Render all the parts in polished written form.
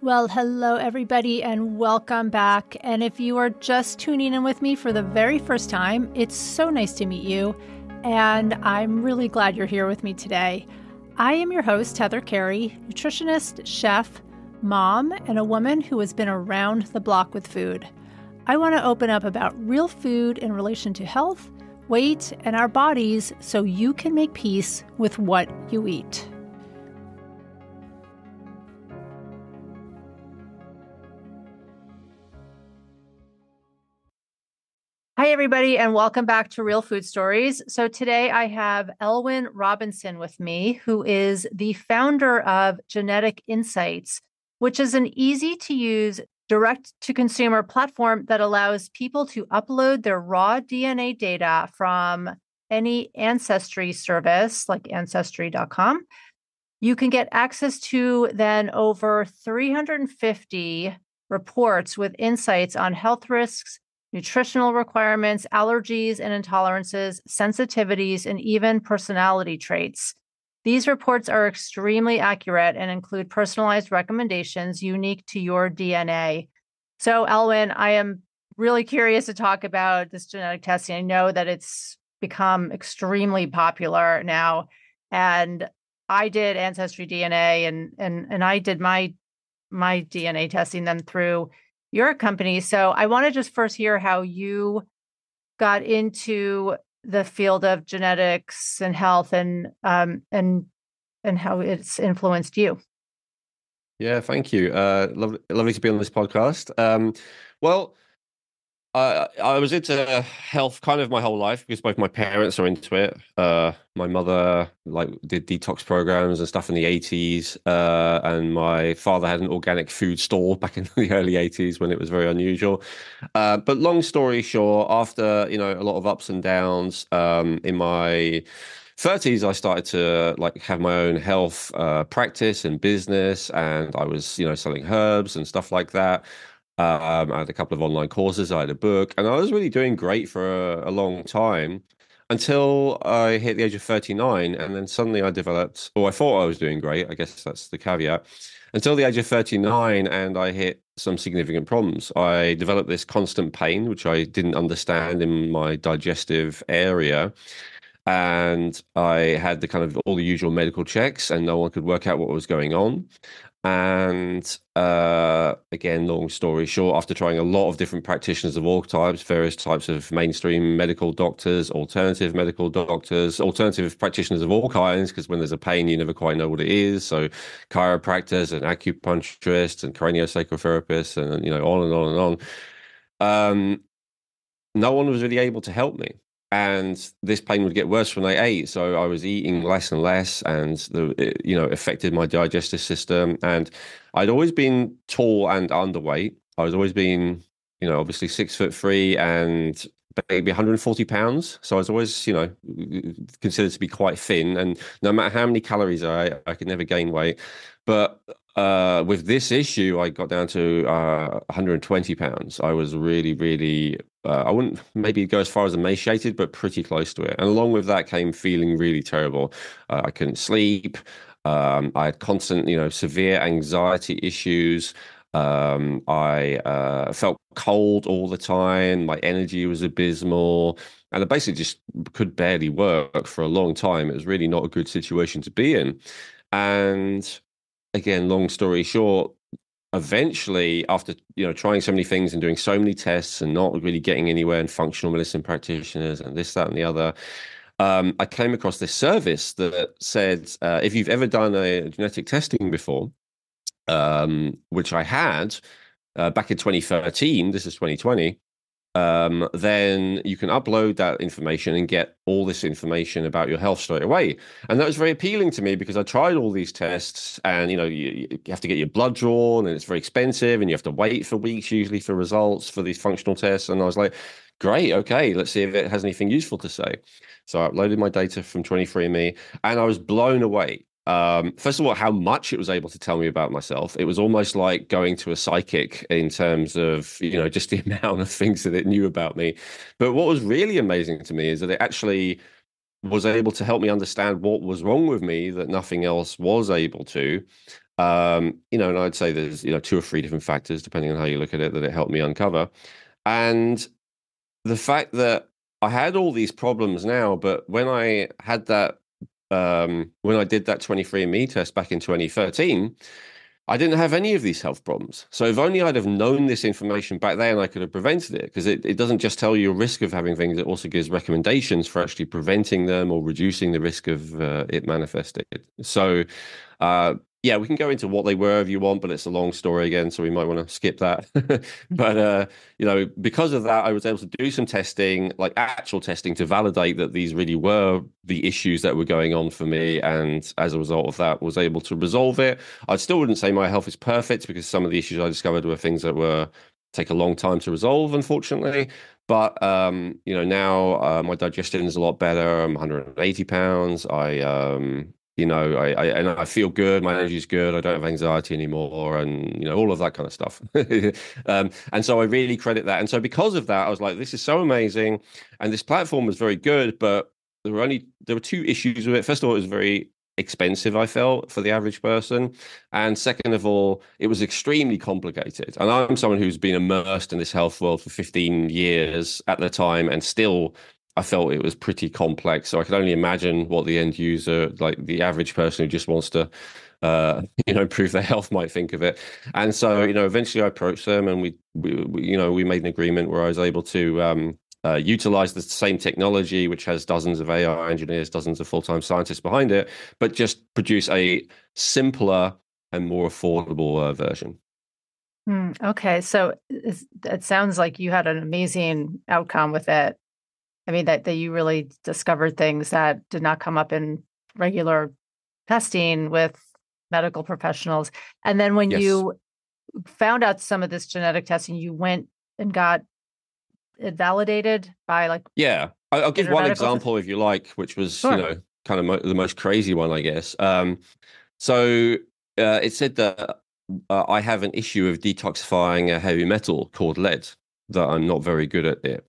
Well, hello, everybody, and welcome back. And if you are just tuning in with me for the very first time, it's so nice to meet you. And I'm really glad you're here with me today. I am your host, Heather Carey, nutritionist, chef, mom, and a woman who has been around the block with food. I want to open up about real food in relation to health, weight, and our bodies so you can make peace with what you eat. Hi, everybody, and welcome back to Real Food Stories. So today I have Elwynn Robinson with me, who is the founder of Genetic Insights, which is an easy-to-use direct-to-consumer platform that allows people to upload their raw DNA data from any ancestry service like Ancestry.com. You can get access to then over 350 reports with insights on health risks, nutritional requirements, allergies and intolerances, sensitivities, and even personality traits. These reports are extremely accurate and include personalized recommendations unique to your DNA. So, Elwyn, I am really curious to talk about this genetic testing. I know that it's become extremely popular now, and I did Ancestry DNA, and I did my DNA testing then through your company. So I want to just first hear how you got into the field of genetics and health and how it's influenced you. Yeah, thank you. Lovely to be on this podcast. I was into health kind of my whole life because both my parents are into it. My mother did detox programs and stuff in the 80s, and my father had an organic food store back in the early 80s when it was very unusual. But long story short, after a lot of ups and downs, in my 30s, I started to have my own health practice and business, and I was selling herbs and stuff like that. I had a couple of online courses, I had a book, and I was really doing great for a long time until I hit the age of 39. And then suddenly I developed, or I thought I was doing great, I guess that's the caveat, until the age of 39, and I hit some significant problems. I developed this constant pain, which I didn't understand in my digestive area. And I had the kind of all the usual medical checks, and no one could work out what was going on. And again, long story short, after trying a lot of different practitioners of all types, various types of mainstream medical doctors, alternative medical doctors, alternative practitioners of all kinds, because when there's a pain, you never quite know what it is. So chiropractors and acupuncturists and craniosacral and on and on and on. No one was really able to help me. And this pain would get worse when I ate. So I was eating less and less, and it affected my digestive system. And I'd always been tall and underweight. I was always been, obviously 6'3" and maybe 140 pounds. So I was always, considered to be quite thin. And no matter how many calories I could never gain weight. But with this issue, I got down to 120 pounds. I was really, really, I wouldn't maybe go as far as emaciated, but pretty close to it. And along with that came feeling really terrible. I couldn't sleep. I had constant, severe anxiety issues. I felt cold all the time. My energy was abysmal. And I basically just could barely work for a long time. It was really not a good situation to be in. And again, long story short, eventually, after trying so many things and doing so many tests and not really getting anywhere, and functional medicine practitioners and this, that, and the other, I came across this service that said, if you've ever done a genetic testing before, which I had back in 2013, this is 2020. Then you can upload that information and get all this information about your health straight away. And that was very appealing to me because I tried all these tests, and you have to get your blood drawn, and it's very expensive, and you have to wait for weeks usually for results for these functional tests. And I was like, great, okay, let's see if it has anything useful to say. So I uploaded my data from 23andMe, and I was blown away. First of all, how much it was able to tell me about myself. It was almost like going to a psychic in terms of, just the amount of things that it knew about me. But what was really amazing to me is that it actually was able to help me understand what was wrong with me that nothing else was able to. And I'd say there's, two or three different factors, depending on how you look at it, that it helped me uncover. And the fact that I had all these problems now, but when I had that, when I did that 23andMe test back in 2013, I didn't have any of these health problems. So if only I'd have known this information back then, I could have prevented it, because it doesn't just tell you a risk of having things, it also gives recommendations for actually preventing them or reducing the risk of it manifesting. So, yeah, we can go into what they were if you want, but it's a long story again, so we might want to skip that. But because of that, I was able to do some testing, like actual testing, to validate that these really were the issues that were going on for me. And as a result of that, was able to resolve it. I still wouldn't say my health is perfect, because some of the issues I discovered were things that were take a long time to resolve, unfortunately. But now my digestion is a lot better. I'm 180 pounds. I feel good. My energy is good. I don't have anxiety anymore, and all of that kind of stuff. And so I really credit that. And so because of that, I was like, this is so amazing, and this platform was very good. But there were two issues with it. First of all, it was very expensive, I felt, for the average person, and second of all, it was extremely complicated. And I'm someone who's been immersed in this health world for 15 years at the time, and still I felt it was pretty complex. So I could only imagine what the end user, like the average person who just wants to, improve their health, might think of it. And so, eventually I approached them, and we made an agreement where I was able to utilize the same technology, which has dozens of AI engineers, dozens of full-time scientists behind it, but just produce a simpler and more affordable version. Okay, so it sounds like you had an amazing outcome with it. I mean, that you really discovered things that did not come up in regular testing with medical professionals. And then when Yes. you found out some of this genetic testing, you went and got it validated by Yeah. I'll give one example if you like, which was, Sure. kind of the most crazy one, I guess. So it said that I have an issue of detoxifying a heavy metal called lead, that I'm not very good at it.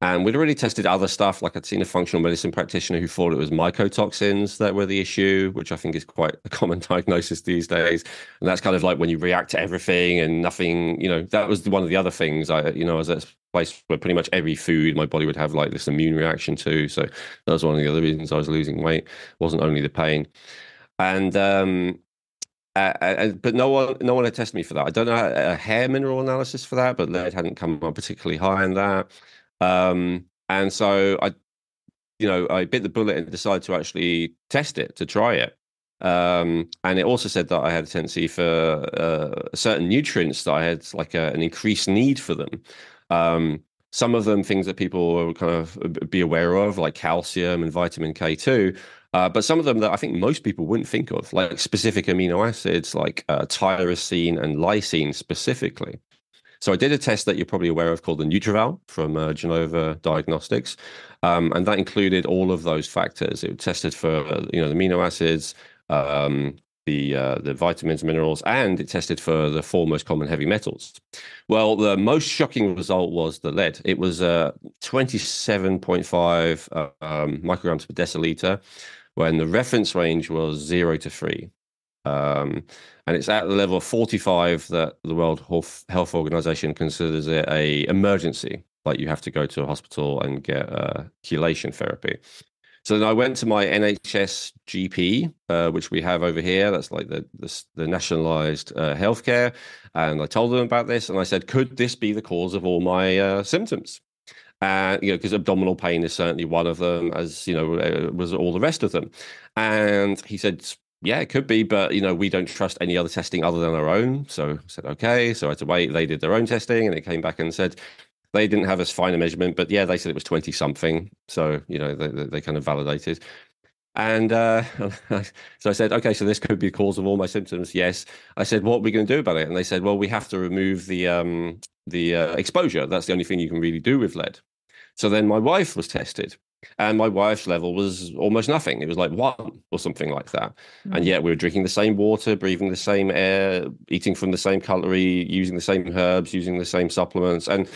And we'd already tested other stuff, like I'd seen a functional medicine practitioner who thought it was mycotoxins that were the issue, which I think is quite a common diagnosis these days. And that's kind of like when you react to everything and nothing, that was one of the other things. I was at a place where pretty much every food my body would have like this immune reaction to. So that was one of the other reasons I was losing weight. It wasn't only the pain. And but no one had tested me for that. I don't know a hair mineral analysis for that, but lead hadn't come up particularly high in that. And so I bit the bullet and decided to actually test it, to try it. And it also said that I had a tendency for certain nutrients, that I had like an increased need for them. Some of them things that people will kind of be aware of, like calcium and vitamin K2. But some of them that I think most people wouldn't think of, like specific amino acids, like tyrosine and lysine specifically. So I did a test that you're probably aware of called the NutriVal from Genova Diagnostics, and that included all of those factors. It tested for the amino acids, the vitamins, minerals, and it tested for the four most common heavy metals. Well, the most shocking result was the lead. It was 27.5 micrograms per deciliter, when the reference range was 0 to 3. And it's at the level of 45 that the World Health Organization considers it a emergency, like you have to go to a hospital and get chelation therapy. So then I went to my NHS GP, which we have over here. That's like the nationalized healthcare. And I told them about this, and I said, could this be the cause of all my symptoms? And because abdominal pain is certainly one of them, as was all the rest of them. And he said, yeah, it could be, but we don't trust any other testing other than our own. So I said, okay. So I had to wait. They did their own testing, and it came back and said they didn't have as fine a measurement, but yeah, they said it was 20 something. So they kind of validated. And so I said, okay, so this could be the cause of all my symptoms. Yes. I said, what are we going to do about it? And they said, well, we have to remove the exposure. That's the only thing you can really do with lead. So then my wife was tested, and my wife's level was almost nothing. It was like 1 or something like that. And yet we were drinking the same water, breathing the same air, eating from the same cutlery, using the same herbs, using the same supplements. And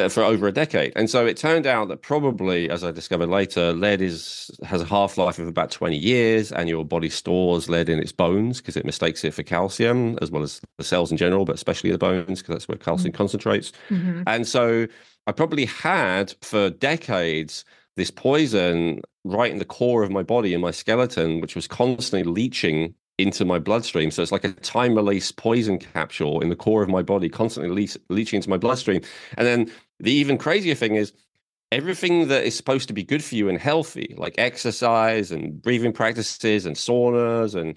for over a decade. And so it turned out that probably, as I discovered later, lead has a half-life of about 20 years, and your body stores lead in its bones because it mistakes it for calcium, as well as the cells in general, but especially the bones, because that's where calcium concentrates. Mm-hmm. And so I probably had for decades this poison right in the core of my body, in my skeleton, which was constantly leaching into my bloodstream. So it's like a time release poison capsule in the core of my body, constantly leaching into my bloodstream. And then the even crazier thing is everything that is supposed to be good for you and healthy, like exercise and breathing practices and saunas and,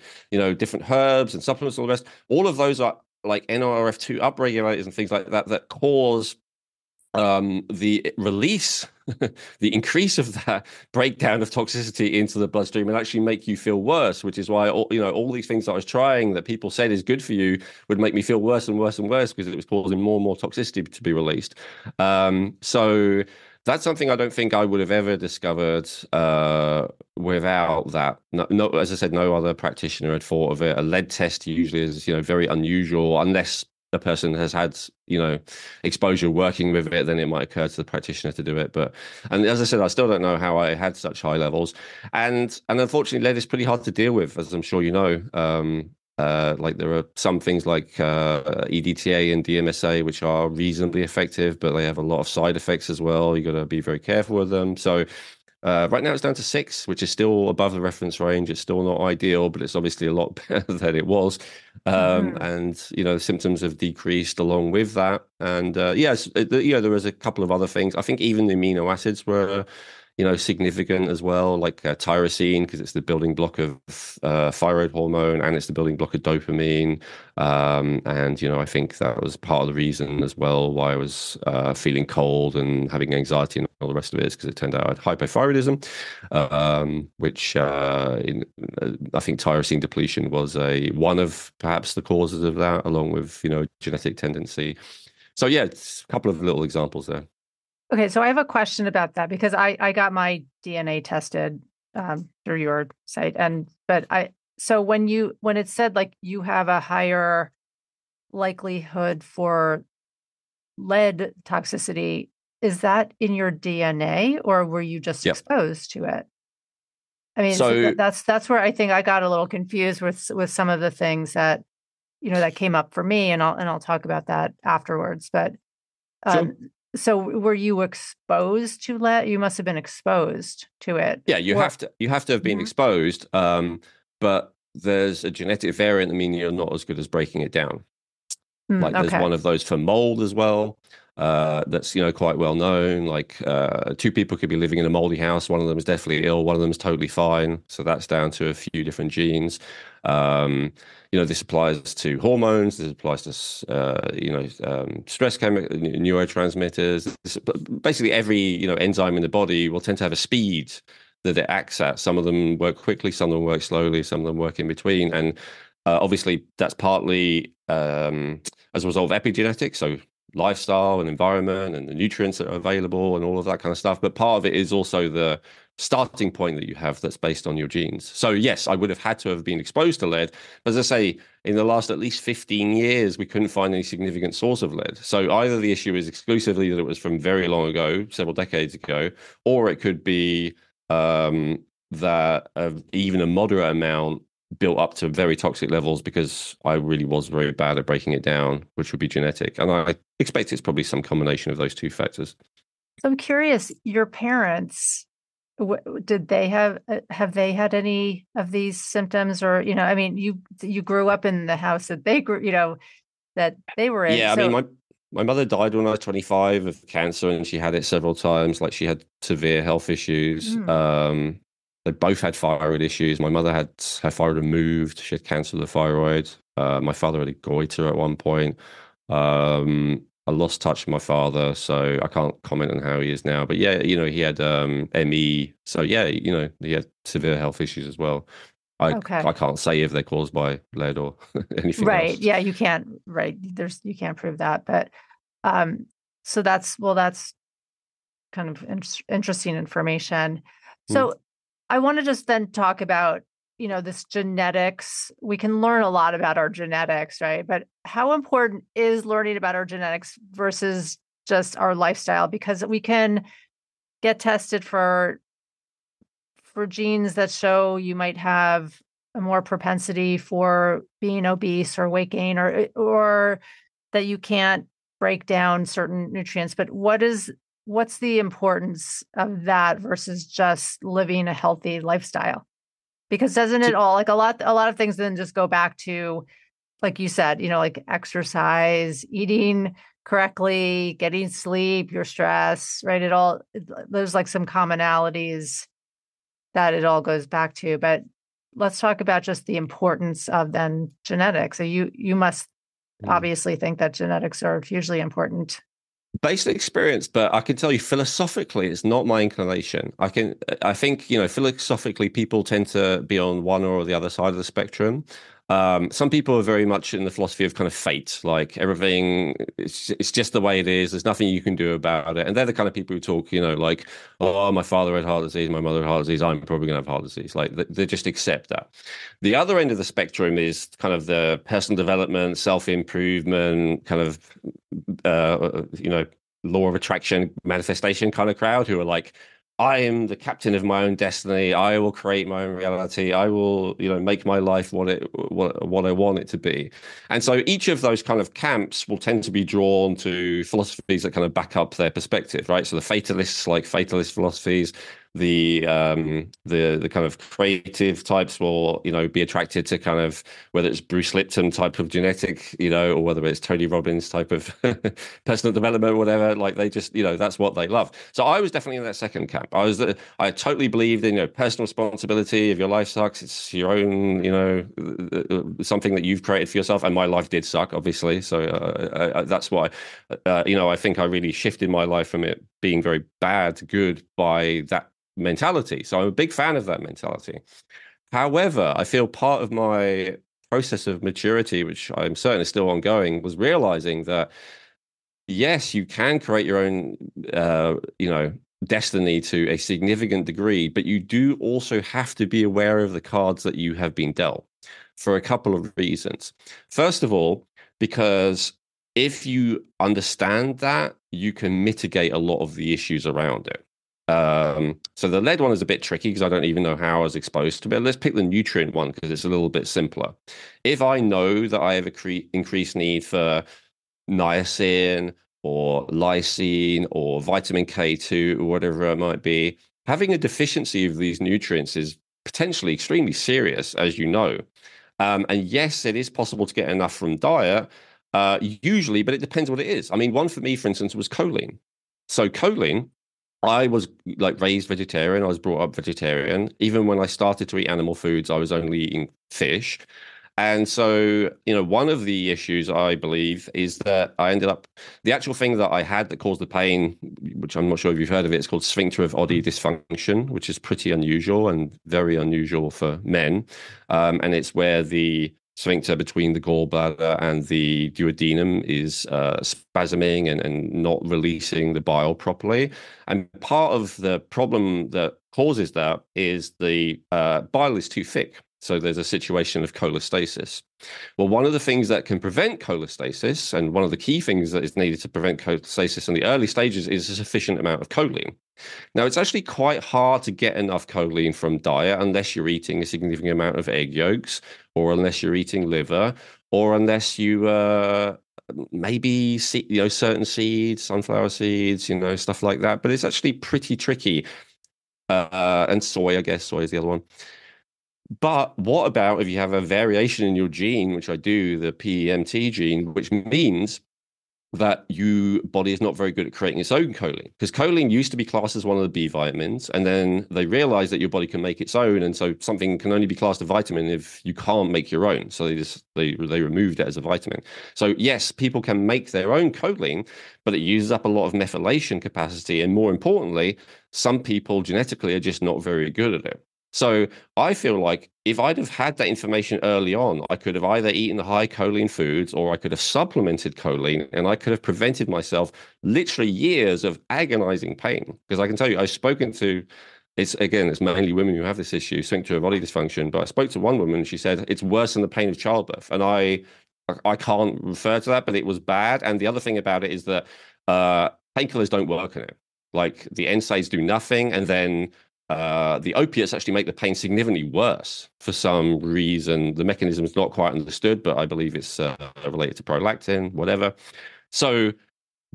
different herbs and supplements, all the rest, all of those are like NRF2 upregulators and things like that that cause the release, the increase of that breakdown of toxicity into the bloodstream and actually make you feel worse, which is why all these things that I was trying that people said is good for you would make me feel worse and worse and worse because it was causing more and more toxicity to be released. So that's something I don't think I would have ever discovered without that. No, as I said, no other practitioner had thought of it. A lead test usually is, very unusual unless a person has had, exposure working with it, then it might occur to the practitioner to do it. And as I said, I still don't know how I had such high levels. And unfortunately, lead is pretty hard to deal with, as I'm sure you know. Like there are some things like EDTA and DMSA, which are reasonably effective, but they have a lot of side effects as well. You got to be very careful with them. So right now it's down to 6, which is still above the reference range. It's still not ideal, but it's obviously a lot better than it was. And, the symptoms have decreased along with that. And yes, there was a couple of other things. I think even the amino acids were, significant as well, like tyrosine, because it's the building block of thyroid hormone and it's the building block of dopamine. And, I think that was part of the reason as well why I was feeling cold and having anxiety and all the rest of it is because it turned out I had hypothyroidism, which I think tyrosine depletion was one of perhaps the causes of that, along with, genetic tendency. So yeah, it's a couple of little examples there. Okay, so I have a question about that because I got my DNA tested through your site, so when it said like you have a higher likelihood for lead toxicity, is that in your DNA or were you just Yep. exposed to it? I mean, So that's where I think I got a little confused with some of the things that that came up for me, and I'll talk about that afterwards. But sure. so were you exposed to lead? You must have been exposed to it. Yeah, you have to have been Mhm. exposed, but there's a genetic variant that means you're not as good as breaking it down. Like there's Okay. one of those for mold as well. That's quite well known. Like 2 people could be living in a moldy house. One of them is definitely ill. One of them is totally fine. So that's down to a few different genes. This applies to hormones. This applies to stress chemical neurotransmitters. Basically, every enzyme in the body will tend to have a speed that it acts at. Some of them work quickly. Some of them work slowly. Some of them work in between. And obviously, that's partly as a result of epigenetics, so lifestyle and environment and the nutrients that are available and all of that kind of stuff. But part of it is also the starting point that you have that's based on your genes. So yes, I would have had to have been exposed to lead. As I say, in the last at least 15 years, we couldn't find any significant source of lead. So either the issue is exclusively that it was from very long ago, several decades ago, or it could be that even a moderate amount built up to very toxic levels because I really was very bad at breaking it down, which would be genetic. And I expect it's probably some combination of those 2 factors. So I'm curious, your parents, did they have they had any of these symptoms or, I mean, you grew up in the house that they grew, that they were in. Yeah, I mean, So, my mother died when I was 25 of cancer, and she had it several times. Like she had severe health issues. mm, They both had thyroid issues. My mother had her thyroid removed. She had cancer of the thyroid. My father had a goiter at one point. I lost touch with my father, so I can't comment on how he is now. But yeah, he had ME. So yeah, he had severe health issues as well. okay. I can't say if they're caused by lead or anything Right. else. Yeah, you can't, right. You can't prove that. But so that's kind of interesting information. Mm. So I want to just then talk about, this genetics. We can learn a lot about our genetics, right? But how important is learning about our genetics versus just our lifestyle, because we can get tested for genes that show you might have a more propensity for being obese or weight gain, or that you can't break down certain nutrients. But what's the importance of that versus just living a healthy lifestyle? Because doesn't it all, like a lot of things then just go back to, like you said, like exercise, eating correctly, getting sleep, your stress, right? There's like some commonalities that it all goes back to. But let's talk about just the importance of then genetics. So you must obviously think that genetics are hugely important. Based on experience, but I can tell you philosophically, it's not my inclination. I think, philosophically, people tend to be on one or the other side of the spectrum. Some people are very much in the philosophy of kind of fate, like everything, it's just the way it is. There's nothing you can do about it. And they're the kind of people who talk, like, oh, my father had heart disease, my mother had heart disease, I'm probably going to have heart disease. Like they just accept that. The other end of the spectrum is kind of the personal development, self-improvement, kind of, law of attraction manifestation kind of crowd who are like, I am the captain of my own destiny. I will create my own reality. I will, make my life what I want it to be. And so each of those kind of camps will tend to be drawn to philosophies that kind of back up their perspective, right? So the fatalists, like fatalist philosophies, the kind of creative types will, be attracted to kind of whether it's Bruce Lipton type of genetic, or whether it's Tony Robbins type of personal development, or whatever. Like they just, that's what they love. So I was definitely in that second camp. I totally believed in, personal responsibility. If your life sucks, it's your own, something that you've created for yourself. And my life did suck, obviously. So that's why, I think I really shifted my life from it being very bad to good by that mentality. So I'm a big fan of that mentality. However, I feel part of my process of maturity, which I'm certainly still ongoing, was realizing that yes, you can create your own, destiny to a significant degree, but you do also have to be aware of the cards that you have been dealt for a couple of reasons. First of all, because if you understand that, you can mitigate a lot of the issues around it. So the lead one is a bit tricky because I don't even know how I was exposed to it. Let's pick the nutrient one because it's a little bit simpler. If I know that I have a increased need for niacin or lysine or vitamin K2 or whatever it might be, having a deficiency of these nutrients is potentially extremely serious, as you know. And yes, it is possible to get enough from diet, usually, but it depends what it is. I mean, one for me, for instance, was choline. So choline, I was like raised vegetarian. I was brought up vegetarian. Even when I started to eat animal foods, I was only eating fish. And so, one of the issues I believe is that I ended up, the actual thing that I had that caused the pain, which I'm not sure if you've heard of it, it's called sphincter of Oddi dysfunction, which is pretty unusual and very unusual for men. And it's where the sphincter between the gallbladder and the duodenum is spasming and not releasing the bile properly. And part of the problem that causes that is the bile is too thick. So there's a situation of cholestasis. Well, one of the things that can prevent cholestasis, and one of the key things that is needed to prevent cholestasis in the early stages, is a sufficient amount of choline. Now, it's actually quite hard to get enough choline from diet unless you're eating a significant amount of egg yolks, or unless you're eating liver, or unless you maybe see, certain seeds, sunflower seeds, stuff like that. But it's actually pretty tricky. And soy, I guess, soy is the other one. But what about if you have a variation in your gene, which I do, the PEMT gene, which means that your body is not very good at creating its own choline? Because choline used to be classed as one of the B vitamins, and then they realized that your body can make its own, and so something can only be classed a vitamin if you can't make your own. So they removed it as a vitamin. So yes, people can make their own choline, but it uses up a lot of methylation capacity, and more importantly, some people genetically are just not very good at it. So I feel like if I'd have had that information early on, I could have either eaten the high choline foods or I could have supplemented choline, and I could have prevented myself literally years of agonizing pain. Because I can tell you, I've spoken to, it's mainly women who have this issue, sphincter of body dysfunction. But I spoke to one woman and she said it's worse than the pain of childbirth. And I can't refer to that, but it was bad. And the other thing about it is that uh, painkillers don't work on it. Like the NSAIDs do nothing, and then the opiates actually make the pain significantly worse for some reason. The mechanism is not quite understood, but I believe it's related to prolactin, whatever. So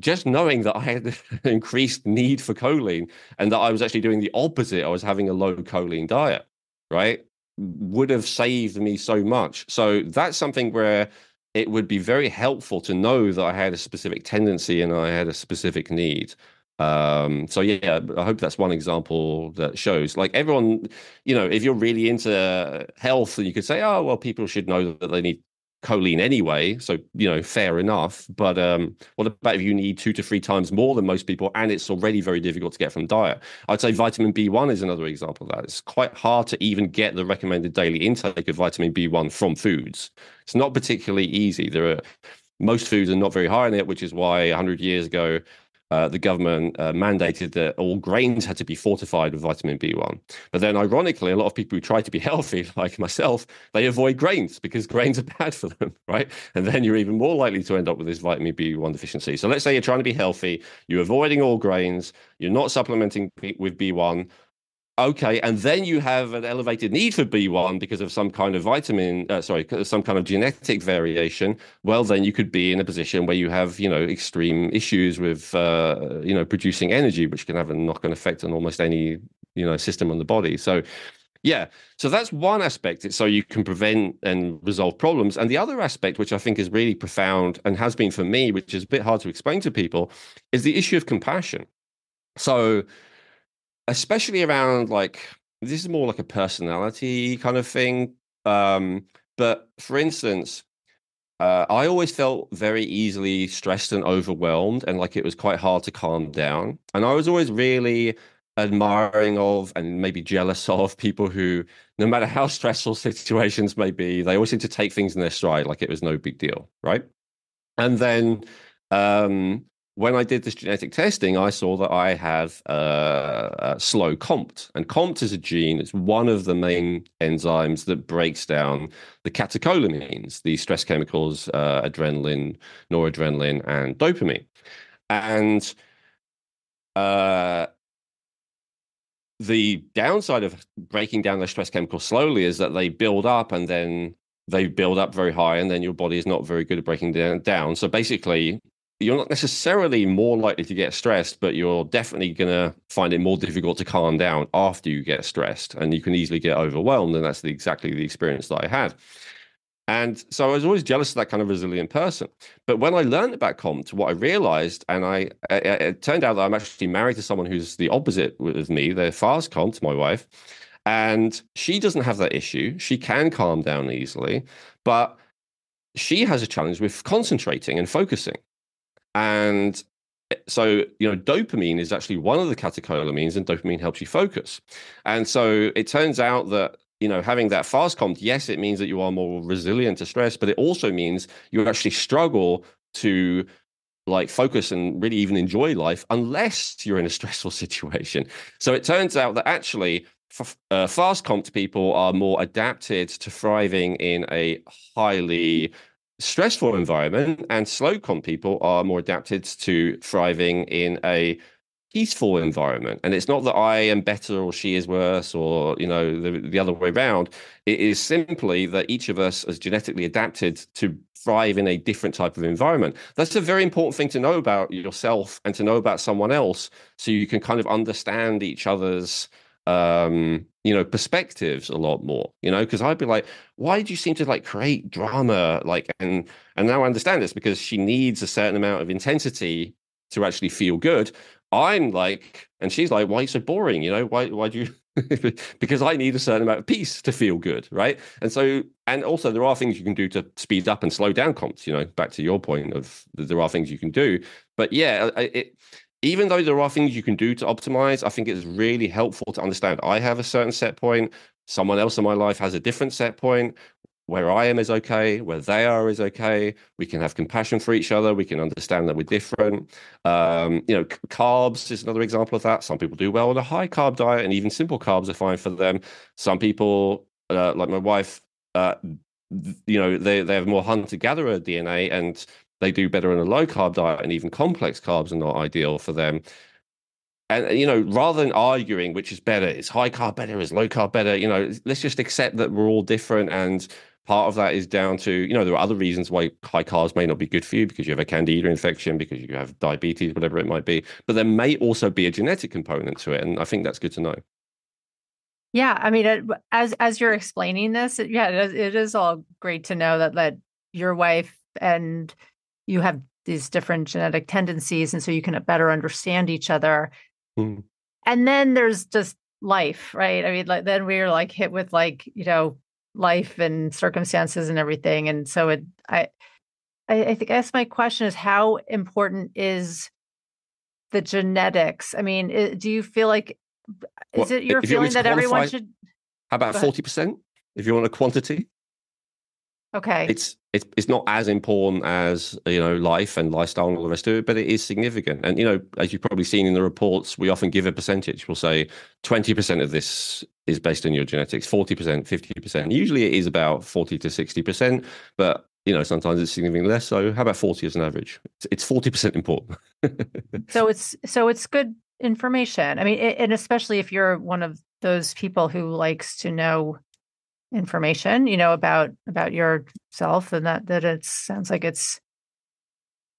just knowing that I had an increased need for choline and that I was actually doing the opposite, I was having a low choline diet, right, would have saved me so much. So that's something where it would be very helpful to know that I had a specific tendency and I had a specific need. So yeah, I hope that's one example that shows like everyone, if you're really into health, and you could say, oh, well, people should know that they need choline anyway, so fair enough. But what about if you need 2 to 3 times more than most people and it's already very difficult to get from diet? I'd say vitamin B1 is another example of that. It's quite hard to even get the recommended daily intake of vitamin B1 from foods. It's not particularly easy. Most foods are not very high in it, which is why 100 years ago the government mandated that all grains had to be fortified with vitamin B1. But then, ironically, a lot of people who try to be healthy, like myself, they avoid grains because grains are bad for them, right? And then you're even more likely to end up with this vitamin B1 deficiency. So let's say you're trying to be healthy, you're avoiding all grains, you're not supplementing with B1. Okay, and then you have an elevated need for B1 because of some kind of some kind of genetic variation. Well, then you could be in a position where you have, extreme issues with, producing energy, which can have a knock-on effect on almost any, system on the body. So, yeah, so that's one aspect. So you can prevent and resolve problems. And the other aspect, which I think is really profound and has been for me, which is a bit hard to explain to people, is the issue of compassion. So, especially around like this is more like a personality kind of thing. But for instance, I always felt very easily stressed and overwhelmed, and like it was quite hard to calm down. And I was always really admiring of and maybe jealous of people who, no matter how stressful situations may be, they always seem to take things in their stride, like it was no big deal, right? And then when I did this genetic testing, I saw that I have slow COMT. And COMT is a gene, it's one of the main enzymes that breaks down the catecholamines, the stress chemicals, adrenaline, noradrenaline, and dopamine. And the downside of breaking down those stress chemicals slowly is that they build up and then they build up very high, and then your body is not very good at breaking them down. So basically, you're not necessarily more likely to get stressed, but you're definitely going to find it more difficult to calm down after you get stressed, and you can easily get overwhelmed. And that's exactly the experience that I had. And so I was always jealous of that kind of resilient person. But when I learned about COMT, what I realized, and it turned out that I'm actually married to someone who's the opposite of me. They're fast COMT, my wife, and she doesn't have that issue. She can calm down easily, but she has a challenge with concentrating and focusing. And so, dopamine is actually one of the catecholamines, and dopamine helps you focus. And so it turns out that, having that fast COMT, yes, it means that you are more resilient to stress, but it also means you actually struggle to like focus and really even enjoy life unless you're in a stressful situation. So it turns out that actually fast COMT people are more adapted to thriving in a highly stressful environment, and slow COMT people are more adapted to thriving in a peaceful environment. And it's not that I am better or she is worse or, the other way around. It is simply that each of us is genetically adapted to thrive in a different type of environment. That's a very important thing to know about yourself and to know about someone else, so you can kind of understand each other's perspectives a lot more, because I'd be like, why do you seem to like create drama? Like, and now I understand this because she needs a certain amount of intensity to actually feel good. I'm like, and she's like, why are you so boring? Why do you, because I need a certain amount of peace to feel good. Right. And so, and also there are things you can do to speed up and slow down COMT, back to your point of there are things you can do, but yeah, even though there are things you can do to optimize, I think it's really helpful to understand I have a certain set point. Someone else in my life has a different set point. Where I am is okay. Where they are is okay. We can have compassion for each other. We can understand that we're different. Carbs is another example of that. Some people do well on a high carb diet, and even simple carbs are fine for them. Some people, like my wife, they have more hunter-gatherer DNA, and they do better on a low carb diet, and even complex carbs are not ideal for them. And rather than arguing which is better, is high carb better, is low carb better, let's just accept that we're all different. And part of that is down to, there are other reasons why high carbs may not be good for you, because you have a candida infection, because you have diabetes, whatever it might be. But there may also be a genetic component to it. And I think that's good to know. Yeah, I mean, as you're explaining this, yeah, it is all great to know that your wife and you have these different genetic tendencies, and so you can better understand each other. Mm. And then there's just life, right? I mean, then we're hit with life and circumstances and everything, and so I think, I guess my question is, how important is the genetics? I mean, do you feel like, is it your feeling that everyone should? How about 40%? If you want a quantity? Okay. It's not as important as, life and lifestyle and all the rest of it, but it is significant. And, as you've probably seen in the reports, we often give a percentage. We'll say 20% of this is based on your genetics, 40%, 50%. Usually it is about 40 to 60%, but, sometimes it's significantly less. So how about 40 as an average? It's 40% important. So it's good information. I mean, and especially if you're one of those people who likes to know information, about yourself, and that it sounds like it's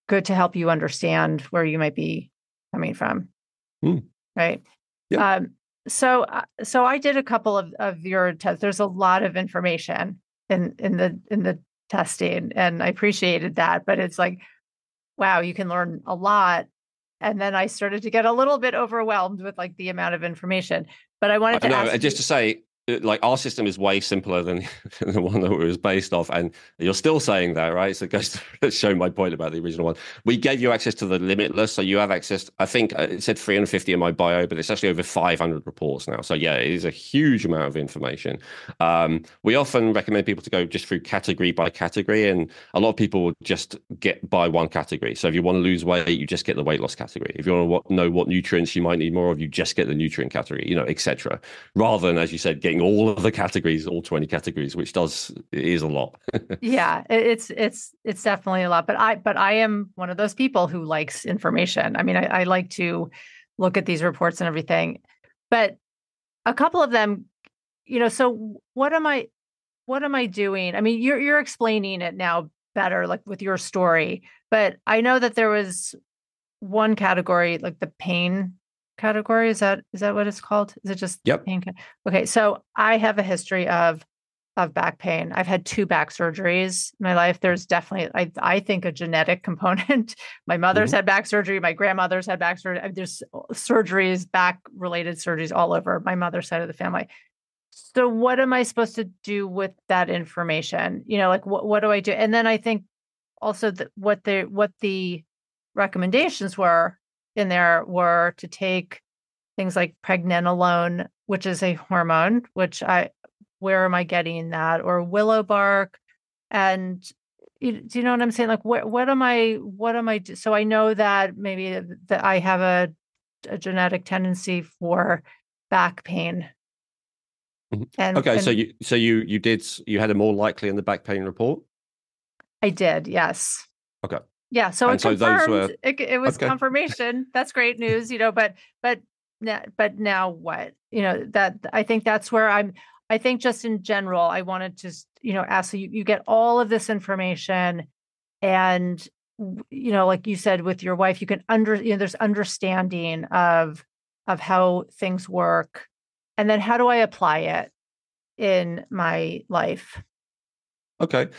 good to help you understand where you might be coming from. Right. Yeah. So I did a couple of your tests. There's a lot of information in the testing, and I appreciated that, but it's like, wow, you can learn a lot. And then I started to get a little bit overwhelmed with the amount of information. But I wanted to ask just to say, our system is way simpler than the one that it was based off, and you're still saying that, right? So it goes to show my point about the original one. We gave you access to the limitless, so you have access. I think it said 350 in my bio, but it's actually over 500 reports now. So yeah, it is a huge amount of information. We often recommend people to go just through category by category, and a lot of people will just get by one category. So if you want to lose weight, you just get the weight loss category. If you want to know what nutrients you might need more of, you just get the nutrient category, etc. Rather than, as you said, getting all of the categories, all 20 categories, which is a lot. Yeah, it's definitely a lot. But I am one of those people who likes information. I mean, I like to look at these reports and everything. But a couple of them, so what am I doing? I mean, you're explaining it now better, like with your story. But I know that there was one category, like the pain category. Is that what it's called? Is it just Yep. pain? Okay. So I have a history of back pain. I've had 2 back surgeries in my life. There's definitely, I think, a genetic component. My mother's had back surgery. My grandmother's had back surgery. There's surgeries, back related surgeries all over my mother's side of the family. So what am I supposed to do with that information? What do I do? And then I think also that what the recommendations were in there were to take things like pregnenolone, which is a hormone, where am I getting that? Or willow bark. And do you know what I'm saying? Like, what am I so I know that maybe that I have a genetic tendency for back pain. And okay, so you had a more likely in the back pain report? I did, yes. Okay. Yeah, so it confirmed. It was okay. Confirmation. That's great news, but now what? That I think that's where I think just in general, I wanted to ask, so you get all of this information, and like you said with your wife, you can there's understanding of how things work, and then how do I apply it in my life? Okay.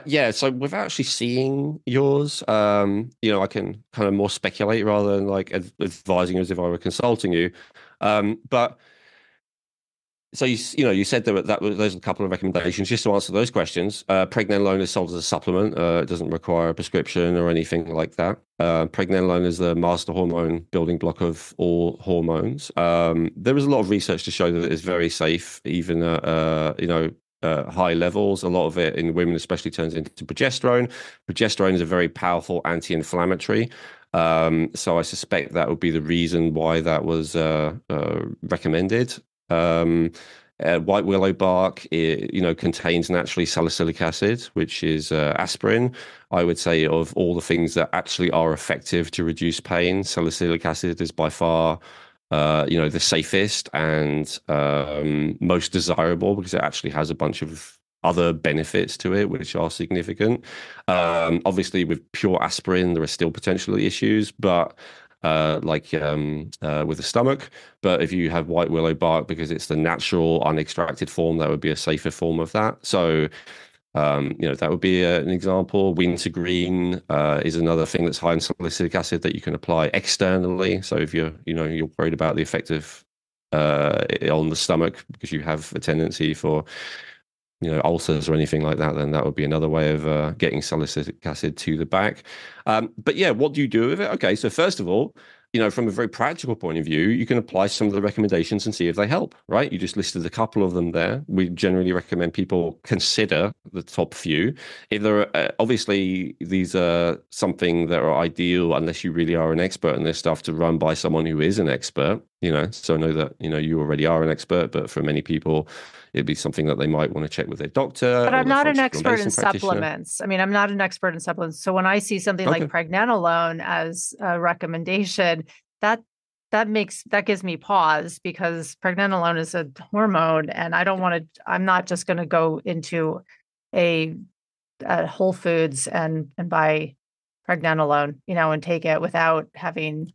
Yeah. So without actually seeing yours, I can kind of more speculate rather than like advising you as if I were consulting you. But so you said those are a couple of recommendations. Just to answer those questions, pregnenolone is sold as a supplement. It doesn't require a prescription or anything like that. Pregnenolone is the master hormone building block of all hormones. There is a lot of research to show that it is very safe, even high levels. A lot of it in women especially turns into progesterone. Progesterone is a very powerful anti-inflammatory. So I suspect that would be the reason why that was recommended. White willow bark, contains naturally salicylic acid, which is aspirin. I would say of all the things that actually are effective to reduce pain, salicylic acid is by far, the safest and most desirable because it actually has a bunch of other benefits to it, which are significant. Obviously, with pure aspirin, there are still potentially issues, but with the stomach. But if you have white willow bark, because it's the natural unextracted form, that would be a safer form of that. So, that would be an example. Wintergreen is another thing that's high in salicylic acid that you can apply externally. So if you're worried about the effect of on the stomach because you have a tendency for ulcers or anything like that, then that would be another way of getting salicylic acid to the back. But yeah, what do you do with it? Okay, so first of all, from a very practical point of view, you can apply some of the recommendations and see if they help, right? You just listed a couple of them there. We generally recommend people consider the top few. If there are, obviously, these are something that are ideal unless you really are an expert in this stuff to run by someone who is an expert, so know that, you already are an expert, but for many people, it'd be something that they might want to check with their doctor But or I'm their not an functional expert in medicine practitioner. supplements. I mean, I'm not an expert in supplements. So when I see something like Okay. pregnenolone as a recommendation, that that gives me pause because pregnenolone is a hormone, and I don't want to. I'm not just going to go into a, Whole Foods and buy pregnenolone, and take it without having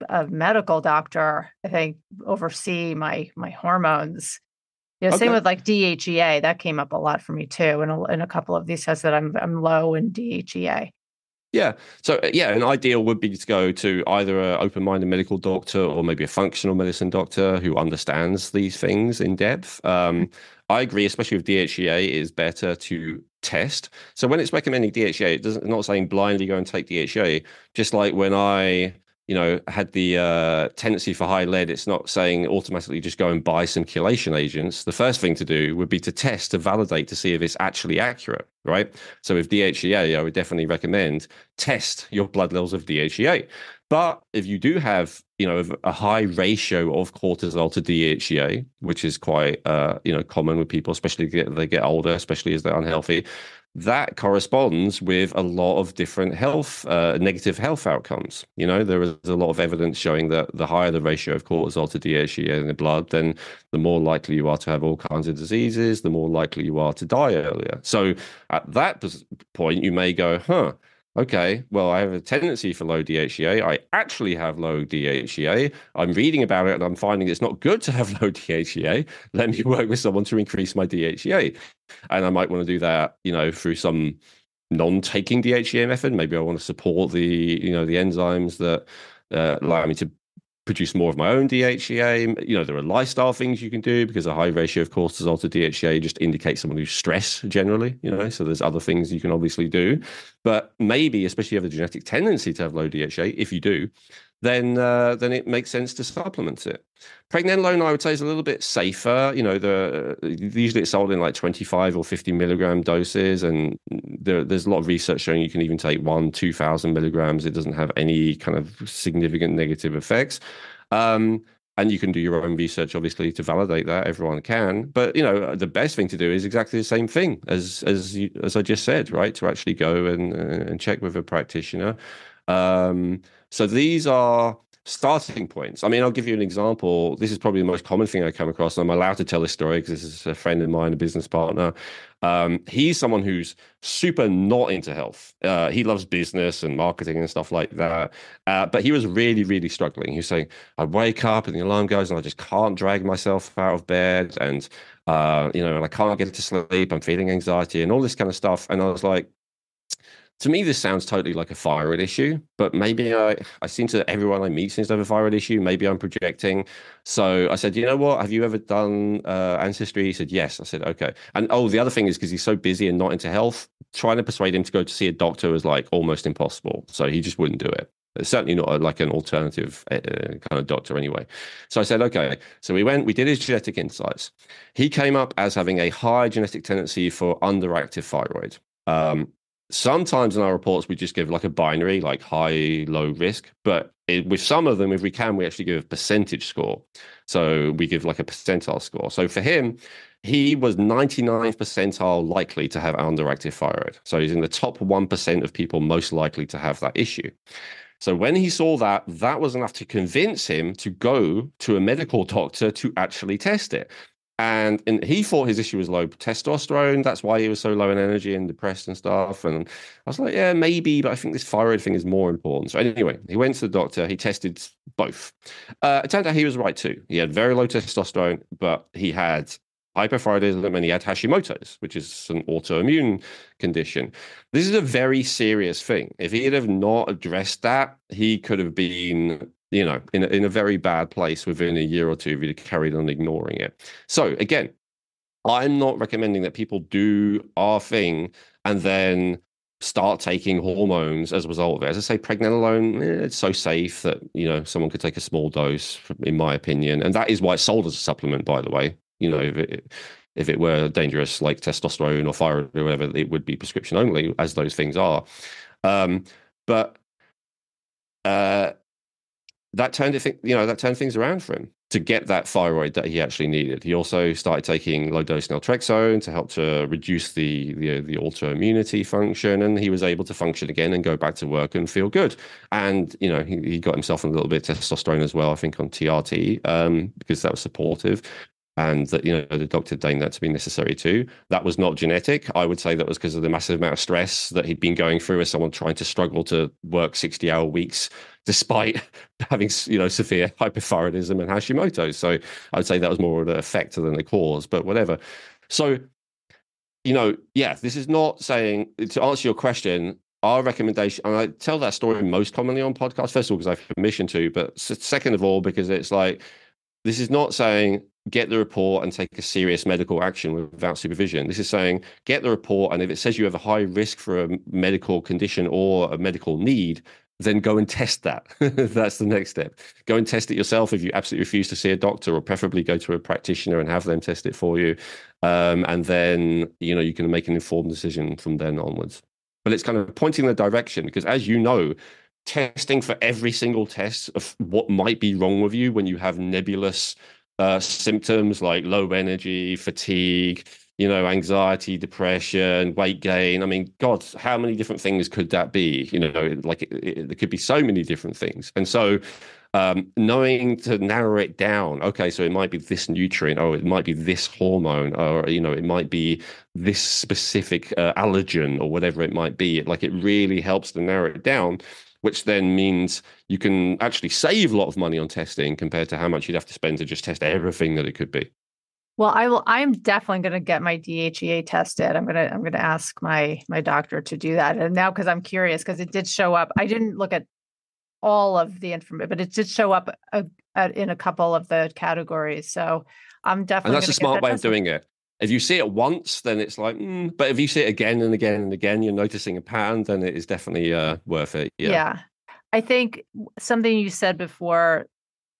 a medical doctor, I think, oversee my hormones. Same Okay. with like DHEA. That came up a lot for me too, in a couple of these tests that I'm low in DHEA. Yeah. So, yeah, an ideal would be to go to either an open-minded medical doctor or maybe a functional medicine doctor who understands these things in depth. I agree, especially with DHEA, it is better to test. So when it's recommending DHEA, it's not saying blindly go and take DHEA. Just like when I had the tendency for high lead, it's not saying automatically just go and buy some chelation agents. The first thing to do would be to test, to validate, to see if it's actually accurate, right? So with DHEA, I would definitely recommend test your blood levels of DHEA. But if you do have, a high ratio of cortisol to DHEA, which is quite, common with people, especially as they get older, especially as they're unhealthy, that corresponds with a lot of different negative health outcomes. There is a lot of evidence showing that the higher the ratio of cortisol to DHEA in the blood, then the more likely you are to have all kinds of diseases, the more likely you are to die earlier. So at that point, you may go, okay, well, I have a tendency for low DHEA. I actually have low DHEA. I'm reading about it and I'm finding it's not good to have low DHEA. Let me work with someone to increase my DHEA. And I might want to do that, through some non-taking DHEA method. Maybe I want to support the enzymes that allow me to produce more of my own DHEA. There are lifestyle things you can do because a high ratio of cortisol to DHEA just indicates someone who's stressed generally, so there's other things you can obviously do. But maybe, especially if you have a genetic tendency to have low DHEA, if you do, then it makes sense to supplement it. Pregnenolone, I would say, is a little bit safer. Usually it's sold in like 25 or 50 milligram doses, and there's a lot of research showing you can even take 2,000 milligrams. It doesn't have any kind of significant negative effects. And you can do your own research, obviously, to validate that. Everyone can. But, the best thing to do is exactly the same thing as I just said, right? To actually go and check with a practitioner. So these are starting points. I mean, I'll give you an example. This is probably the most common thing I come across. I'm allowed to tell this story because this is a friend of mine, a business partner. He's someone who's super not into health. He loves business and marketing and stuff like that. But he was really, really struggling. He was saying, I wake up and the alarm goes and I just can't drag myself out of bed. And, and I can't get to sleep. I'm feeling anxiety and all this kind of stuff. And I was like, to me, this sounds totally like a thyroid issue, but maybe I seem to everyone I meet seems to have a thyroid issue. Maybe I'm projecting. So I said, you know what? Have you ever done ancestry? He said, yes. I said, okay. And the other thing is because he's so busy and not into health, trying to persuade him to go to see a doctor was like almost impossible. So he just wouldn't do it. It's certainly not like an alternative kind of doctor anyway. So I said, okay. So we did his genetic insights. He came up as having a high genetic tendency for underactive thyroid. Sometimes in our reports, we just give like a binary, like high, low risk. But with some of them, if we can, we actually give a percentage score. So we give like a percentile score. So for him, he was 99th percentile likely to have underactive thyroid. So he's in the top 1% of people most likely to have that issue. So when he saw that, that was enough to convince him to go to a medical doctor to actually test it. And he thought his issue was low testosterone. That's why he was so low in energy and depressed and stuff. And I was like, yeah, maybe, but I think this thyroid thing is more important. So anyway, he went to the doctor. He tested both. It turned out he was right too. He had very low testosterone, but he had hypothyroidism and he had Hashimoto's, which is an autoimmune condition. This is a very serious thing. If he had have not addressed that, he could have been, in a very bad place within a year or two if he'd carried on ignoring it. So again, I'm not recommending that people do our thing and then start taking hormones as a result of it. As I say, pregnenolone, it's so safe that, someone could take a small dose, in my opinion. And that is why it's sold as a supplement, by the way. If it were dangerous, like testosterone or thyroid or whatever, it would be prescription only, as those things are. But that turned things around for him to get that thyroid that he actually needed. He also started taking low dose naltrexone to help to reduce the autoimmunity function, and he was able to function again and go back to work and feel good. And he got himself a little bit of testosterone as well, I think, on TRT, because that was supportive. And that, the doctor deemed that to be necessary too. That was not genetic. I would say that was because of the massive amount of stress that he'd been going through as someone trying to struggle to work 60-hour weeks despite having, severe hypothyroidism and Hashimoto's. So I would say that was more of an effect than the cause, but whatever. So, this is not saying, to answer your question, our recommendation, and I tell that story most commonly on podcasts, first of all, because I have permission to, but second of all, because it's like, this is not saying get the report and take a serious medical action without supervision. This is saying get the report, and if it says you have a high risk for a medical condition or a medical need, then go and test that. That's the next step. Go and test it yourself if you absolutely refuse to see a doctor, or preferably go to a practitioner and have them test it for you. And then, you can make an informed decision from then onwards. But it's kind of pointing the direction, because as you know, testing for every single test of what might be wrong with you when you have nebulous symptoms like low energy, fatigue, anxiety, depression, weight gain. I mean, God, how many different things could that be? There could be so many different things. And so knowing to narrow it down, okay, so it might be this nutrient, or it might be this hormone, or, it might be this specific allergen, or whatever it might be. It really helps to narrow it down, which then means you can actually save a lot of money on testing compared to how much you'd have to spend to just test everything that it could be. Well, I'm definitely going to get my DHEA tested. I'm going to ask my doctor to do that. And now, because I'm curious, because it did show up. I didn't look at all of the information, but it did show up in a couple of the categories. So I'm definitely. And that's a smart way of doing it. If you see it once, then it's like, but if you see it again and again and again, you're noticing a pattern, then it is definitely worth it. Yeah. I think something you said before,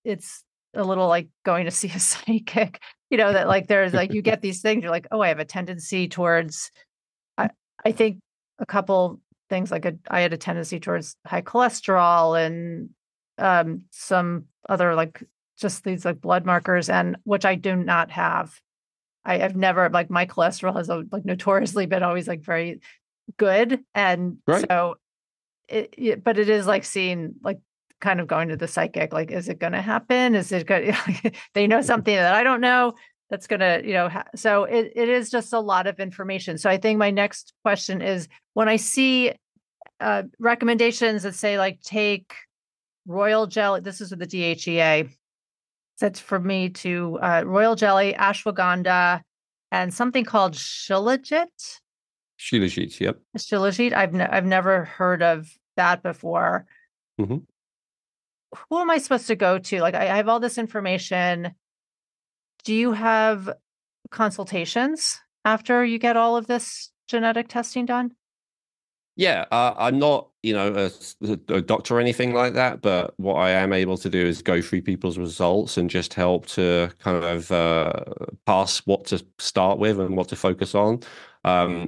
it's a little like going to see a psychic, that there's you get these things, you're like, oh, I have a tendency towards, I think a couple things I had a tendency towards high cholesterol and some other just these blood markers, and which I do not have. I've never, my cholesterol has notoriously been always very good. And right. So but it is seeing, kind of going to the psychic, is it going to happen? Is it good? They know something that I don't know that's going to, so it is just a lot of information. So I think my next question is, when I see recommendations that say take royal jelly, this is with the DHEA, that's for me to royal jelly, ashwagandha, and something called Shilajit. Shilajit, yep. Shilajit. I've never heard of that before. Mm-hmm. Who am I supposed to go to? I have all this information. Do you have consultations after you get all of this genetic testing done? Yeah, I'm not, a doctor or anything like that, but what I am able to do is go through people's results and just help to kind of pass what to start with and what to focus on.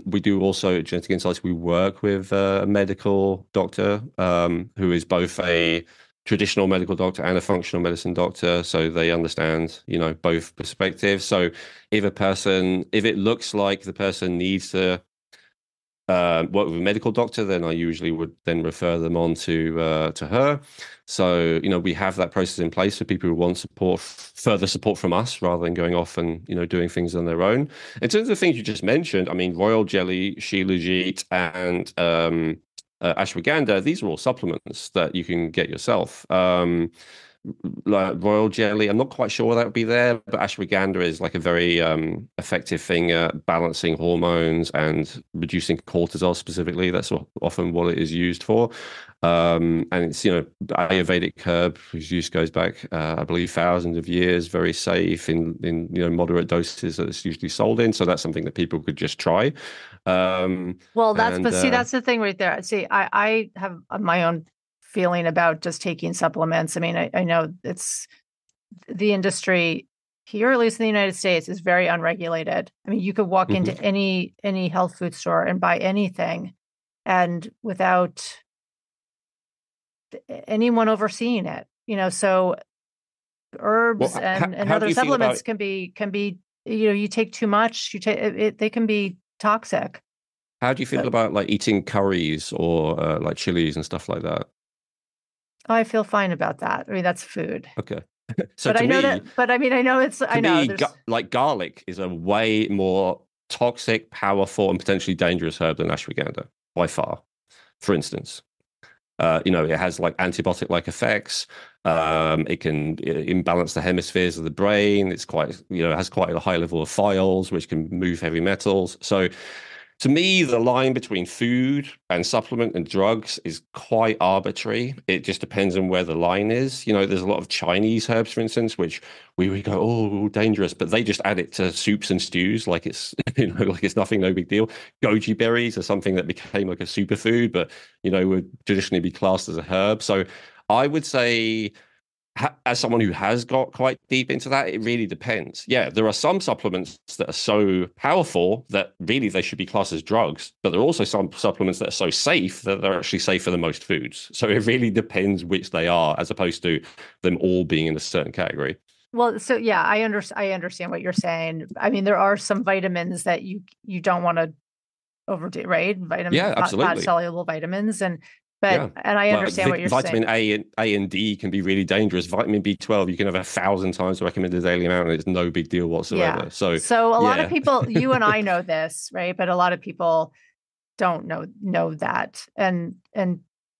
We do also at Genetic Insights, we work with a medical doctor who is both a traditional medical doctor and a functional medicine doctor, so they understand, both perspectives. So if it looks like the person needs to work with a medical doctor, then I usually would then refer them on to her. So, we have that process in place for people who want further support from us, rather than going off and, doing things on their own. In terms of the things you just mentioned, I mean, royal jelly, shilajit, and ashwagandha, these are all supplements that you can get yourself. Like royal jelly, I'm not quite sure that would be there, but ashwagandha is like a very effective thing at balancing hormones and reducing cortisol specifically. That's often what it is used for. And it's, Ayurvedic herb whose use goes back, I believe, thousands of years, very safe in moderate doses that it's usually sold in. So that's something that people could just try. Well, that's the thing right there. See, I have my own feeling about just taking supplements. I mean, I know it's the industry here, at least in the United States, is very unregulated. I mean, you could walk into any health food store and buy anything, and without anyone overseeing it, so herbs and other supplements can be, you take too much, they can be toxic. How do you feel about like eating curries or like chilies and stuff like that? I feel fine about that. I mean, that's food. Okay. So but I know that, but I mean, I know it's, I know like garlic is a way more toxic, powerful, and potentially dangerous herb than ashwagandha by far. For instance, it has like antibiotic-like effects. It can imbalance the hemispheres of the brain. It's quite, it has quite a high level of thiols, which can move heavy metals. So to me, the line between food and supplement and drugs is quite arbitrary. It just depends on where the line is. There's a lot of Chinese herbs, for instance, which we would go, oh, dangerous, but they just add it to soups and stews like it's, like it's nothing, no big deal. Goji berries are something that became like a superfood, but, would traditionally be classed as a herb. So I would say, as someone who has got quite deep into that, it really depends. Yeah, there are some supplements that are so powerful that really they should be classed as drugs, but there are also some supplements that are so safe that they're actually safer than most foods. So it really depends which they are, as opposed to them all being in a certain category. Well, so yeah, I understand what you're saying. I mean, there are some vitamins that you don't want to overdo, right? Yeah, absolutely. Not soluble vitamins, and I understand what you're saying. Vitamin A and D can be really dangerous. Vitamin B12, you can have 1,000 times the recommended daily amount, and it's no big deal whatsoever. Yeah. So a lot of people, you and I know this, right? But a lot of people don't know that, and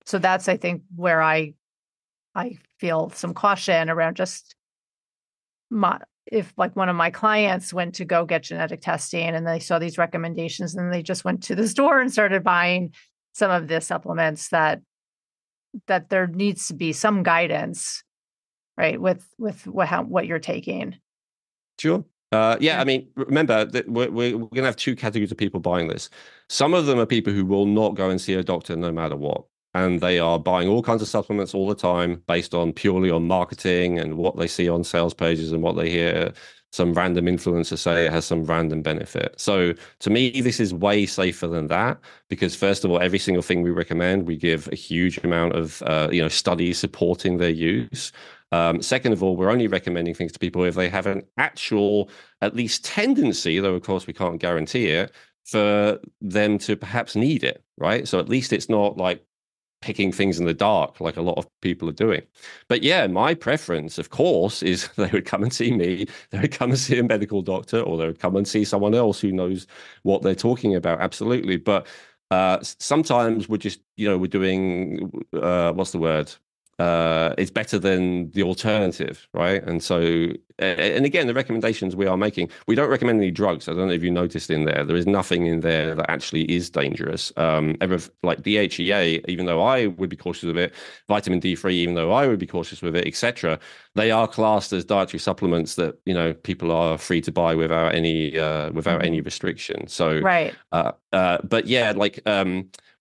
so that's, I think, where I feel some caution around just if like one of my clients went to go get genetic testing and they saw these recommendations and they just went to the store and started buying some of the supplements, that there needs to be some guidance, right, with what you're taking. Sure. I mean, remember that we're going to have two categories of people buying this. Some of them are people who will not go and see a doctor no matter what. And they are buying all kinds of supplements all the time based on purely on marketing and what they see on sales pages and what they hear some random influencer say it has some random benefit. So to me, this is way safer than that, because first of all, every single thing we recommend, we give a huge amount of studies supporting their use. Second of all, we're only recommending things to people if they have an actual, at least tendency, though of course we can't guarantee it, for them to perhaps need it, right? So at least it's not like picking things in the dark like a lot of people are doing. But yeah, my preference, of course, is they would come and see me, they would come and see a medical doctor, or they would come and see someone else who knows what they're talking about. Absolutely. But sometimes we're just, we're doing, what's the word? It's better than the alternative, right? And so, and again, the recommendations we are making, we don't recommend any drugs. I don't know if you noticed in there is nothing in there that actually is dangerous. Like DHEA, even though I would be cautious of it, vitamin D3, even though I would be cautious with it, etc. They are classed as dietary supplements that people are free to buy without any any restriction. So, right. But yeah, like.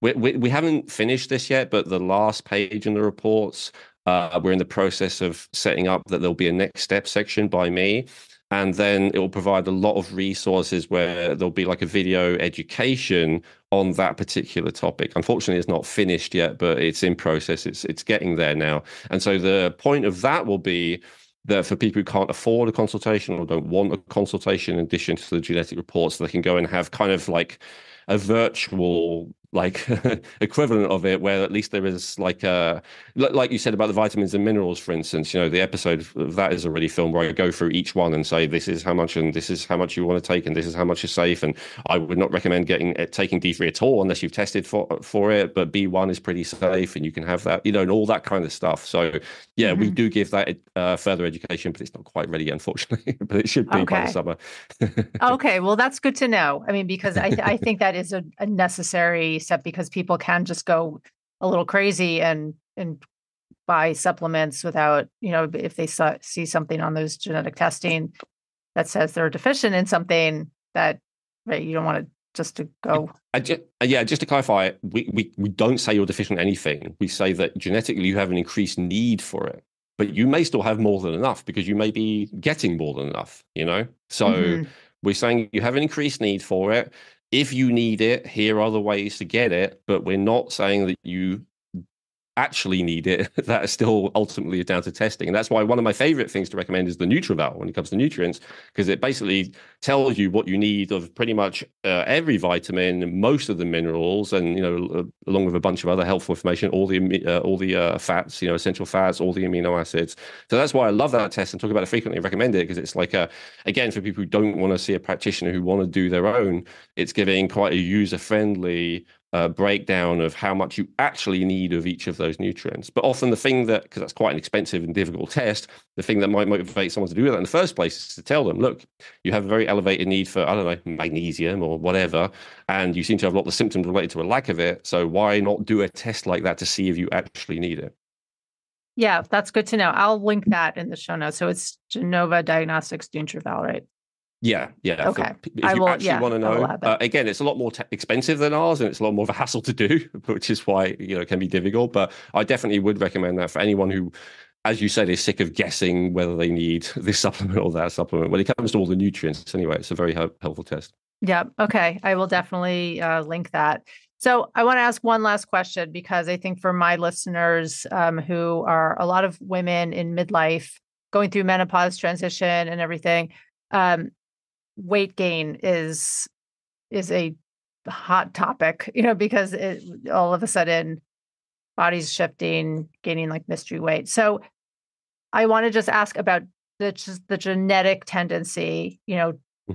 We haven't finished this yet, but the last page in the reports, we're in the process of setting up that there'll be a next step section by me And then it will provide a lot of resources where there'll be like a video education on that particular topic. Unfortunately, it's not finished yet, but it's in process. It's getting there now. And so the point of that will be that for people who can't afford a consultation or don't want a consultation in addition to the genetic reports, they can go and have kind of like a virtual like equivalent of it, where at least there is like you said about the vitamins and minerals, for instance. The episode of that is already filmed where I go through each one and say this is how much and this is how much you want to take and this is how much is safe. And I would not recommend taking D3 at all unless you've tested for it, but B1 is pretty safe and you can have that, and all that kind of stuff. So yeah, we do give that further education, but it's not quite ready, unfortunately. But it should be by the summer. Okay, well, that's good to know. I mean, because I think that is a necessary step, because people can just go a little crazy and buy supplements without, if they see something on those genetic testing that says they're deficient in something, that right, you don't want to just to go. Just to clarify, we don't say you're deficient in anything. We say that genetically you have an increased need for it, but you may still have more than enough because you may be getting more than enough, So we're saying you have an increased need for it. If you need it, here are the ways to get it, but we're not saying that you actually need it. That is still ultimately down to testing. And that's why one of my favorite things to recommend is the NutriVal when it comes to nutrients, because it basically tells you what you need of pretty much every vitamin, most of the minerals, and along with a bunch of other helpful information, all the fats, essential fats, all the amino acids. So that's why I love that test and talk about it frequently, recommend it, because it's like again, for people who don't want to see a practitioner, who want to do their own, it's giving quite a user-friendly breakdown of how much you actually need of each of those nutrients. But often the thing that, because that's quite an expensive and difficult test, the thing that might motivate someone to do that in the first place is to tell them, look, you have a very elevated need for, I don't know, magnesium or whatever, and you seem to have a lot of symptoms related to a lack of it. So why not do a test like that to see if you actually need it? Yeah, that's good to know. I'll link that in the show notes. So it's Genova Diagnostics NutriVal, right? Yeah. Okay. If you actually want to know, again, it's a lot more expensive than ours, and it's a lot more of a hassle to do, which is why it can be difficult. But I definitely would recommend that for anyone who, as you said, is sick of guessing whether they need this supplement or that supplement. When it comes to all the nutrients, anyway, it's a very helpful test. Yeah. Okay. I will definitely link that. So I want to ask one last question, because I think for my listeners, who are a lot of women in midlife going through menopause transition and everything, weight gain is a hot topic, because all of a sudden body's shifting, gaining like mystery weight. So I want to just ask about the genetic tendency,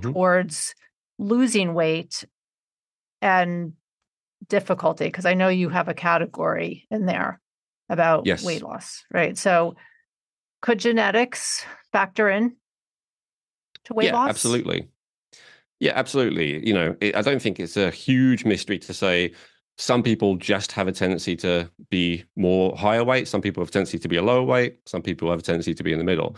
towards losing weight and difficulty, because I know you have a category in there about weight loss, right? So could genetics factor in to weight loss? Absolutely. Yeah, absolutely. I don't think it's a huge mystery to say some people just have a tendency to be more higher weight. Some people have a tendency to be a lower weight. Some people have a tendency to be in the middle.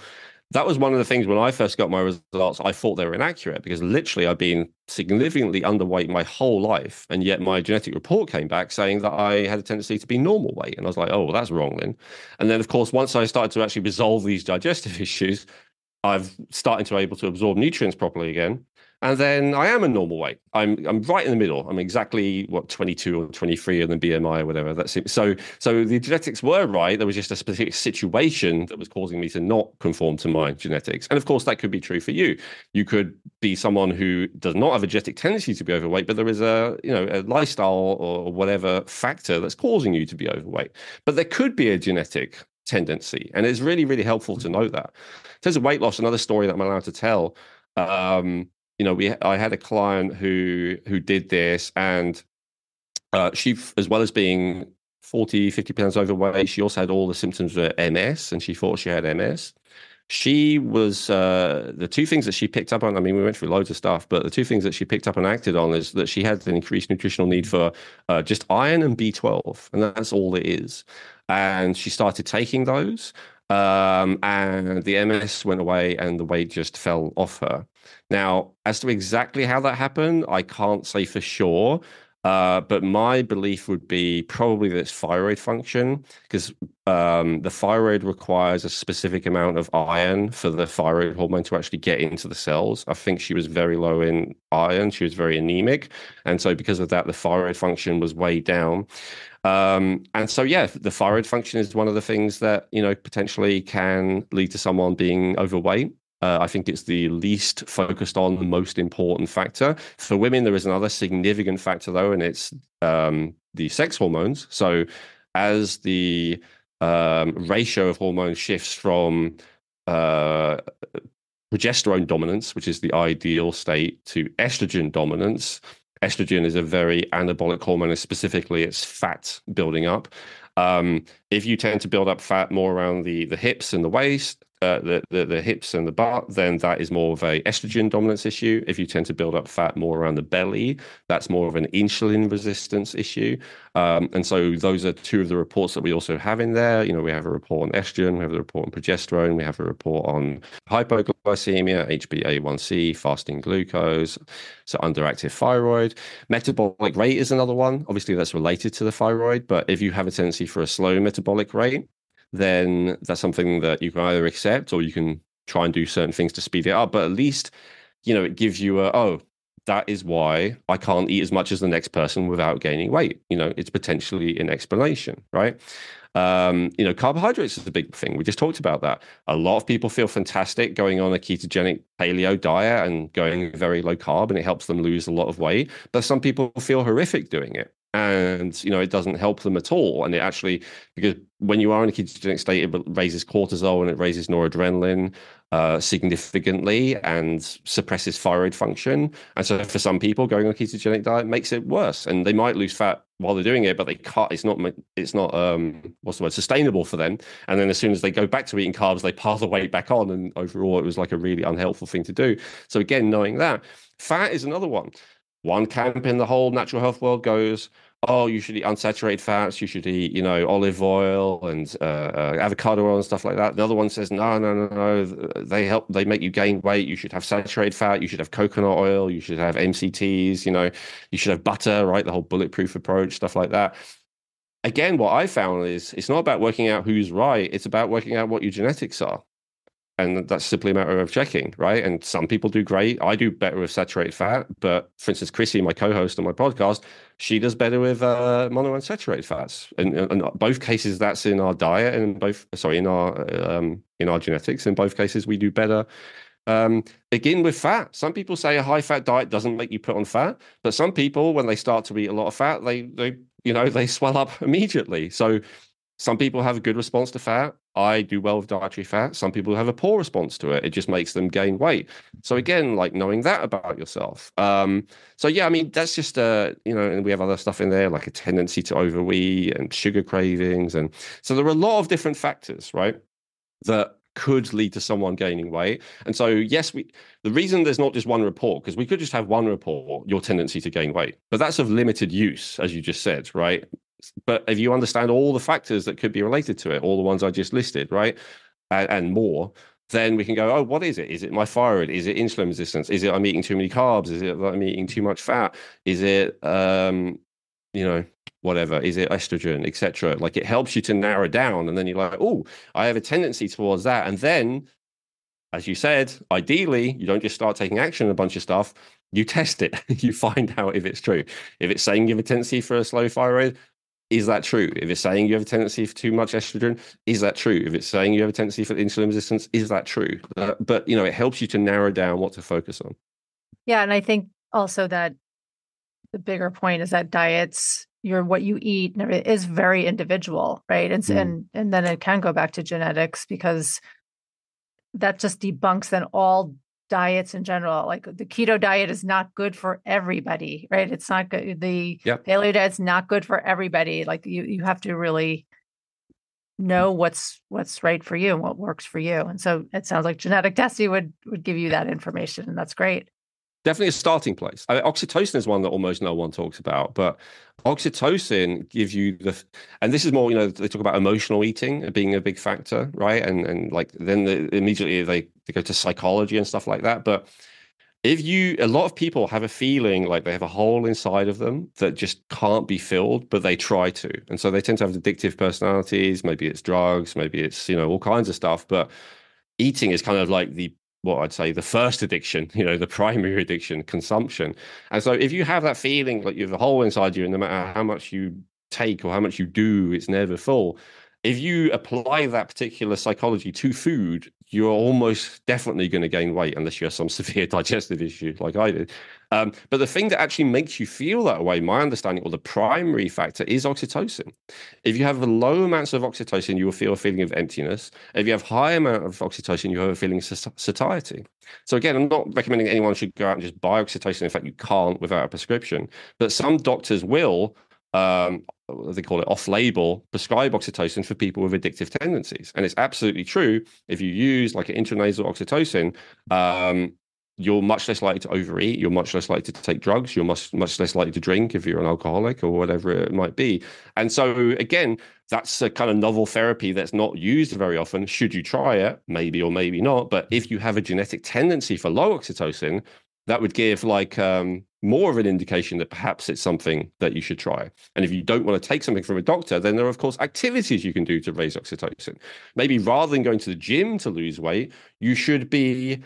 That was one of the things when I first got my results, I thought they were inaccurate, because literally I've been significantly underweight my whole life. And yet my genetic report came back saying that I had a tendency to be normal weight. And I was like, oh, well, that's wrong then. And then, of course, once I started to actually resolve these digestive issues, I've started to able to absorb nutrients properly again. And then I am a normal weight. I'm right in the middle. I'm exactly 22 or 23 in the BMI or whatever. That's it. So the genetics were right. There was just a specific situation that was causing me to not conform to my genetics. And of course, that could be true for you. You could be someone who does not have a genetic tendency to be overweight, but there is a lifestyle or whatever factor that's causing you to be overweight. But there could be a genetic tendency, and it's really, really helpful to know that. In terms of weight loss, another story that I'm allowed to tell. I had a client who did this, and she, as well as being 50 pounds overweight, she also had all the symptoms of MS, and she thought she had MS. She was the two things that she picked up on. I mean, we went through loads of stuff, but the two things that she picked up and acted on is that she had an increased nutritional need for just iron and B12, and that's all it is. And she started taking those, and the MS went away, and the weight just fell off her. Now, as to exactly how that happened, I can't say for sure. But my belief would be probably that it's thyroid function because the thyroid requires a specific amount of iron for the thyroid hormone to actually get into the cells. I think she was very low in iron. She was very anemic. And so because of that, the thyroid function was way down. And so, yeah, the thyroid function is one of the things that, potentially can lead to someone being overweight. I think it's the least focused on, the most important factor. For women, there is another significant factor, though, and it's the sex hormones. So as the ratio of hormones shifts from uh, progesterone dominance, which is the ideal state, to estrogen dominance. Estrogen is a very anabolic hormone, and specifically it's fat building up. If you tend to build up fat more around the hips and the waist, the hips and the butt, then that is more of a estrogen dominance issue. If you tend to build up fat more around the belly, that's more of an insulin resistance issue. And so those are two of the reports that we also have in there. We have a report on estrogen, we have a report on progesterone, we have a report on hypoglycemia, HbA1c, fasting glucose, so underactive thyroid. Metabolic rate is another one. Obviously, that's related to the thyroid, but if you have a tendency for a slow metabolic rate, then that's something that you can either accept or you can try and do certain things to speed it up. But at least, it gives you that is why I can't eat as much as the next person without gaining weight. It's potentially an explanation, right? Carbohydrates is a big thing. We just talked about that. A lot of people feel fantastic going on a ketogenic paleo diet and going very low carb, and it helps them lose a lot of weight. But some people feel horrific doing it. And, it doesn't help them at all. And it actually, because when you are in a ketogenic state, it raises cortisol and it raises noradrenaline significantly and suppresses thyroid function. And so for some people, going on a ketogenic diet makes it worse. And they might lose fat while they're doing it, but they can't, it's not what's the word, sustainable for them. And then as soon as they go back to eating carbs, they pile the weight back on. And overall, it was like a really unhelpful thing to do. So again, knowing that, fat is another one. One camp in the whole natural health world goes, oh, you should eat unsaturated fats, you should eat, olive oil and avocado oil and stuff like that. The other one says, no, no, no, no, they make you gain weight. You should have saturated fat, you should have coconut oil, you should have MCTs, you should have butter, right? The whole bulletproof approach, stuff like that. Again, what I found is it's not about working out who's right, it's about working out what your genetics are. And that's simply a matter of checking, right? And some people do great. I do better with saturated fat, but for instance, Chrissy, my co-host on my podcast, she does better with monounsaturated fats. And in both cases, that's in our diet, and in our genetics. In both cases, we do better. Again, with fat, some people say a high-fat diet doesn't make you put on fat, but some people, when they start to eat a lot of fat, they swell up immediately. So some people have a good response to fat. I do well with dietary fat. Some people have a poor response to it. It just makes them gain weight. So again, like knowing that about yourself. So yeah, I mean, that's just, and we have other stuff in there, like a tendency to overeat and sugar cravings. And so there are a lot of different factors, right, that could lead to someone gaining weight. And so, yes, the reason there's not just one report, because we could just have one report, your tendency to gain weight, but that's of limited use, as you just said, right? But if you understand all the factors that could be related to it, all the ones I just listed, right, and more, then we can go, oh, what is it? Is it my thyroid? Is it insulin resistance? Is it I'm eating too many carbs? Is it that I'm eating too much fat? Is it, whatever? Is it estrogen, etc.? Like it helps you to narrow down, and then you're like, oh, I have a tendency towards that. And then, as you said, ideally, you don't just start taking action on a bunch of stuff. You test it. You find out if it's true. If it's saying you have a tendency for a slow thyroid, is that true? If it's saying you have a tendency for too much estrogen, is that true? If it's saying you have a tendency for insulin resistance, is that true? But it helps you to narrow down what to focus on. Yeah, and I think also that the bigger point is that diets, what you eat is very individual, right? And then it can go back to genetics, because that just debunks then all diets in general. Like the keto diet is not good for everybody, right? It's not good. The paleo diet's not good for everybody. Like you have to really know what's right for you and what works for you. And so it sounds like genetic testing would give you that information, and that's great. Definitely a starting place. Oxytocin is one that almost no one talks about, but oxytocin gives you and this is more, they talk about emotional eating being a big factor, right? And like then immediately they go to psychology and stuff like that. But A lot of people have a feeling like they have a hole inside of them that just can't be filled, but they try to. And so they tend to have addictive personalities. Maybe it's drugs, maybe it's, all kinds of stuff. But eating is kind of like what I'd say, the first addiction, the primary addiction, consumption. And so if you have that feeling like you have a hole inside you, and no matter how much you take or how much you do, it's never full. If you apply that particular psychology to food, you're almost definitely going to gain weight unless you have some severe digestive issue like I did. But the thing that actually makes you feel that way, my understanding, or the primary factor, is oxytocin. If you have low amounts of oxytocin, you will feel a feeling of emptiness. If you have high amount of oxytocin, you have a feeling of satiety. So again, I'm not recommending anyone should go out and just buy oxytocin. In fact, you can't without a prescription. But some doctors will they call it off-label, prescribe oxytocin for people with addictive tendencies. And it's absolutely true. If you use like an intranasal oxytocin, you're much less likely to overeat. You're much less likely to take drugs. You're much less likely to drink if you're an alcoholic or whatever it might be. And so again, that's a kind of novel therapy that's not used very often. Should you try it? Maybe or maybe not. But if you have a genetic tendency for low oxytocin, that would give like more of an indication that perhaps it's something that you should try. And if you don't want to take something from a doctor, then there are, of course, activities you can do to raise oxytocin. Maybe rather than going to the gym to lose weight, you should be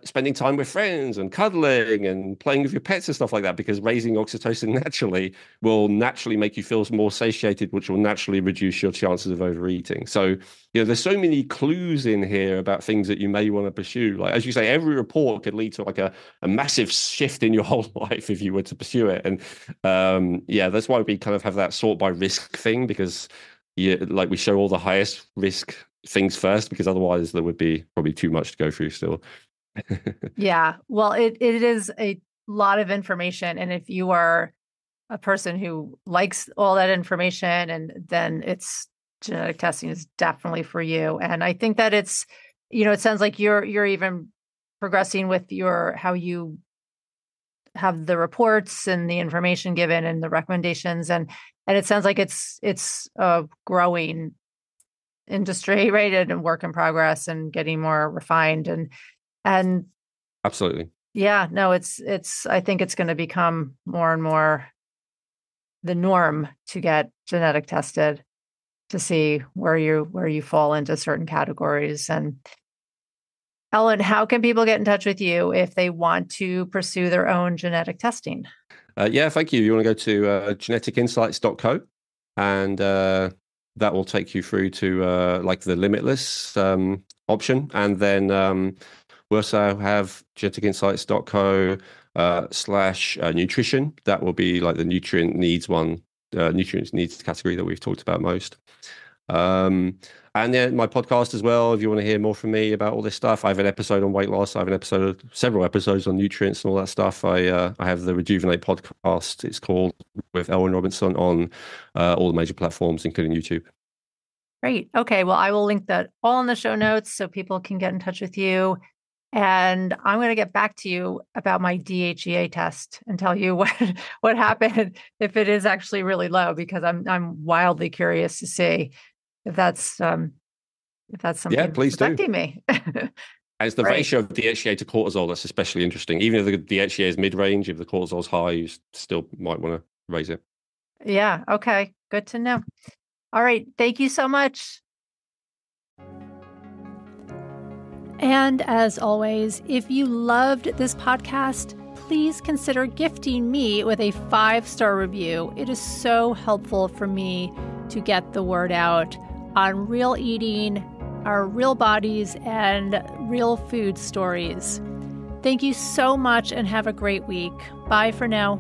spending time with friends and cuddling and playing with your pets and stuff like that, because raising oxytocin naturally will naturally make you feel more satiated, which will naturally reduce your chances of overeating. So, there's so many clues in here about things that you may want to pursue. Like, as you say, every report could lead to like a massive shift in your whole life if you were to pursue it. And that's why we kind of have that sort by risk thing, because like we show all the highest risk things first, because otherwise there would be probably too much to go through still. Yeah, well, it is a lot of information, and if you are a person who likes all that information, and then genetic testing is definitely for you. And I think that it's, it sounds like you're even progressing with how you have the reports and the information given and the recommendations, and it sounds like it's a growing industry, right, and work in progress and getting more refined and absolutely. Yeah, no, it's I think it's going to become more and more the norm to get genetic tested to see where you fall into certain categories. And Ellen, how can people get in touch with you if they want to pursue their own genetic testing? Thank you. You want to go to geneticinsights.co, and that will take you through to like the limitless option. And then we also have geneticinsights.co /nutrition. That will be like the nutrient needs category that we've talked about most. And then my podcast as well, if you want to hear more from me about all this stuff. I have an episode on weight loss. I have several episodes on nutrients and all that stuff. I have the Rejuvenate podcast. It's called, with Elwynn Robinson, on all the major platforms, including YouTube. Great. Okay. Well, I will link that all in the show notes so people can get in touch with you. And I'm going to get back to you about my DHEA test and tell you what happened if it is actually really low, because I'm wildly curious to see if that's something please affecting me. And it's the ratio of DHEA to cortisol that's especially interesting. Even if the DHEA is mid-range, if the cortisol is high, you still might want to raise it. Yeah. Okay. Good to know. All right. Thank you so much. And as always, if you loved this podcast, please consider gifting me with a 5-star review. It is so helpful for me to get the word out on real eating, our real bodies, and real food stories. Thank you so much and have a great week. Bye for now.